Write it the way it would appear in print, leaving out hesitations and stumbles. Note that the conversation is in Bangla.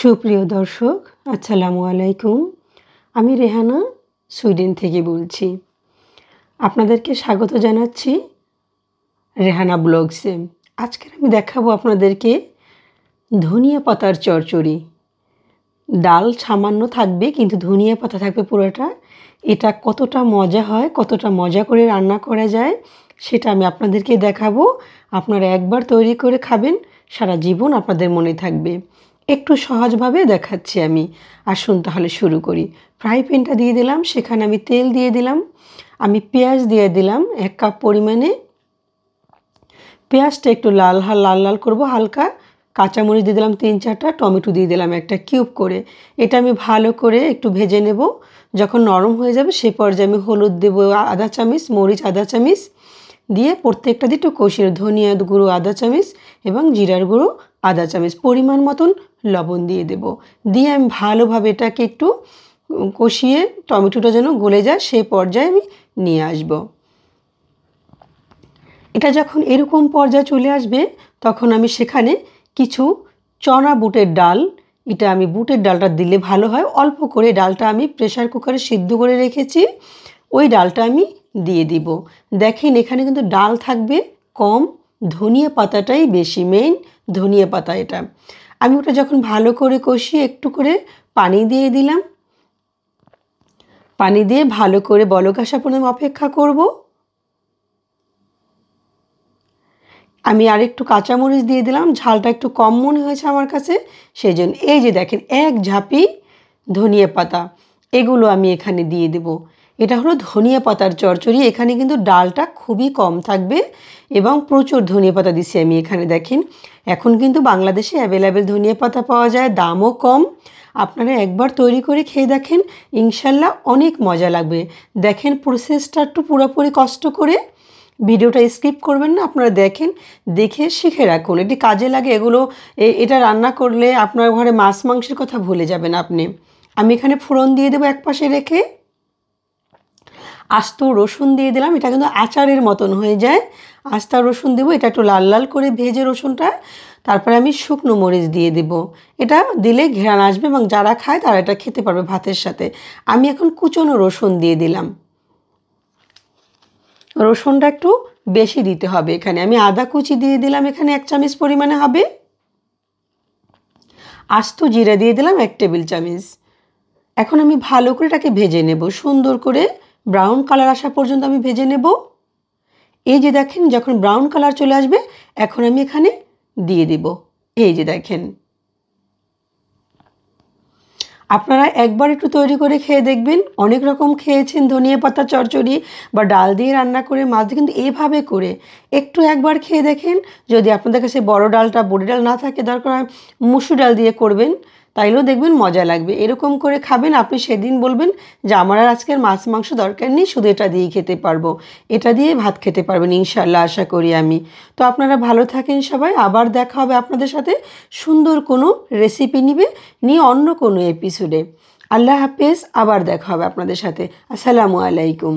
সুপ্রিয় দর্শক, আসসালামু আলাইকুম। আমি রেহানা সুইডেন থেকে বলছি। আপনাদেরকে স্বাগত জানাচ্ছি রেহানা ব্লগসে। আজকের আমি দেখাবো আপনাদেরকে ধনিয়া পাতার চচ্চড়ি। ডাল সামান্য থাকবে কিন্তু ধনিয়া পাতা থাকবে পুরোটা। এটা কতটা মজা হয়, কতটা মজা করে রান্না করা যায় সেটা আমি আপনাদেরকে দেখাবো। আপনারা একবার তৈরি করে খাবেন, সারা জীবন আপনাদের মনে থাকবে। একটু সহজভাবে দেখাচ্ছি আমি। আসুন তাহলে শুরু করি। ফ্রাই প্যানটা দিয়ে দিলাম, সেখানে আমি তেল দিয়ে দিলাম, আমি পেঁয়াজ দিয়ে দিলাম 1 কাপ পরিমাণে। পেঁয়াজটা একটু লাল লাল করব হালকা। কাঁচামরিচ দিয়ে দিলাম 3-4টা, টমেটো দিয়ে দিলাম একটা কিউব করে। এটা আমি ভালো করে একটু ভেজে নেব। যখন নরম হয়ে যাবে সে পর্যায়ে আমি হলুদ দেবো আধা চামচ, মরিচ আধা চামচ দিয়ে প্রত্যেকটা দিয়ে একটু কষিয়ে, ধনিয়া গুঁড়ো আধা চামচ এবং জিরার গুঁড়ো আধা চামচ, পরিমাণ মতন লবণ দিয়ে দেব। দিয়ে আমি ভালোভাবে এটাকে একটু কষিয়ে টমেটোটা যেন গলে যায় সেই পর্যায়ে আমি নিয়ে আসব। এটা যখন এরকম পর্যায়ে চলে আসবে তখন আমি সেখানে কিছু চনা বুটের ডাল, এটা আমি বুটের ডালটা দিলে ভালো হয়। অল্প করে ডালটা আমি প্রেসার কুকারে সিদ্ধ করে রেখেছি, ওই ডালটা আমি দিয়ে দিব। দেখেন এখানে কিন্তু ডাল থাকবে কম, ধনিয়া পাতাটাই বেশি, মেইন ধনিয়া পাতা এটা। আমি ওটা যখন ভালো করে কষিয়ে একটু করে পানি দিয়ে দিলাম। পানি দিয়ে ভালো করে বলক আসা পর্যন্ত অপেক্ষা করব। আমি আরেকটু কাঁচামরিচ দিয়ে দিলাম, ঝালটা একটু কম মনে হয়েছে আমার কাছে, সেই জন্য। এই যে দেখেন এক ঝাঁপি ধনিয়া পাতা, এগুলো আমি এখানে দিয়ে দেব। এটা হলো ধনিয়া পাতার চচ্চড়ি। এখানে কিন্তু ডালটা খুবই কম থাকবে এবং প্রচুর ধনিয়া পাতা দিচ্ছি আমি এখানে। দেখেন এখন কিন্তু বাংলাদেশে অ্যাভেলেবেল ধনিয়া পাতা পাওয়া যায়, দামও কম। আপনারা একবার তৈরি করে খেয়ে দেখেন, ইনশাল্লাহ অনেক মজা লাগবে। দেখেন প্রসেসটা একটু পুরোপুরি কষ্ট করে, ভিডিওটা স্কিপ করবেন না, আপনারা দেখেন, দেখে শিখে রাখুন, এটি কাজে লাগে। এগুলো এটা রান্না করলে আপনার ঘরে মাছ মাংসের কথা ভুলে যাবেন আপনি। আমি এখানে ফোড়ন দিয়ে দেবো এক পাশে রেখে, আস্ত রসুন দিয়ে দিলাম। এটা কিন্তু আচারের মতন হয়ে যায়। আস্ত রসুন দেবো, এটা একটু লাল লাল করে ভেজে রসুনটা। তারপরে আমি শুকনো মরিচ দিয়ে দেব। এটা দিলে ঘ্রাণ আসবে এবং যারা খায় তারা এটা খেতে পারবে ভাতের সাথে। আমি এখন কুচনো রসুন দিয়ে দিলাম। রসুনটা একটু বেশি দিতে হবে এখানে। আমি আদা কুচি দিয়ে দিলাম, এখানে 1 চামচ পরিমাণে হবে। আস্ত জিরা দিয়ে দিলাম 1 টেবিল চামচ। এখন আমি ভালো করে এটাকে ভেজে নেব, সুন্দর করে ব্রাউন কালার আসা পর্যন্ত আমি ভেজে নেব। এই যে দেখেন যখন ব্রাউন কালার চলে আসবে এখন আমি এখানে দিয়ে দেব। এই যে দেখেন, আপনারা একবার একটু তৈরি করে খেয়ে দেখবেন। অনেক রকম খেয়েছেন ধনিয়া পাতা চচ্চড়ি বা ডাল দিয়ে রান্না করে, মাছ দিয়ে, কিন্তু এভাবে করে একটু একবার খেয়ে দেখেন। যদি আপনাদের কাছে বড় ডালটা, বড়ি ডাল না থাকে, দরকার হয় মুসুর ডাল দিয়ে করবেন, তাইলেও দেখবেন মজা লাগবে। এরকম করে খাবেন, আপনি সেদিন বলবেন যে আমার আর আজকের মাছ মাংস দরকার নেই, শুধু এটা দিয়েই খেতে পারবো, এটা দিয়ে ভাত খেতে পারবেন ইনশাল্লাহ, আশা করি আমি। তো আপনারা ভালো থাকেন সবাই, আবার দেখা হবে আপনাদের সাথে সুন্দর কোনো রেসিপি নিয়ে অন্য কোনো এপিসোডে। আল্লাহ হাফেজ, আবার দেখা হবে আপনাদের সাথে। আসসালামু আলাইকুম।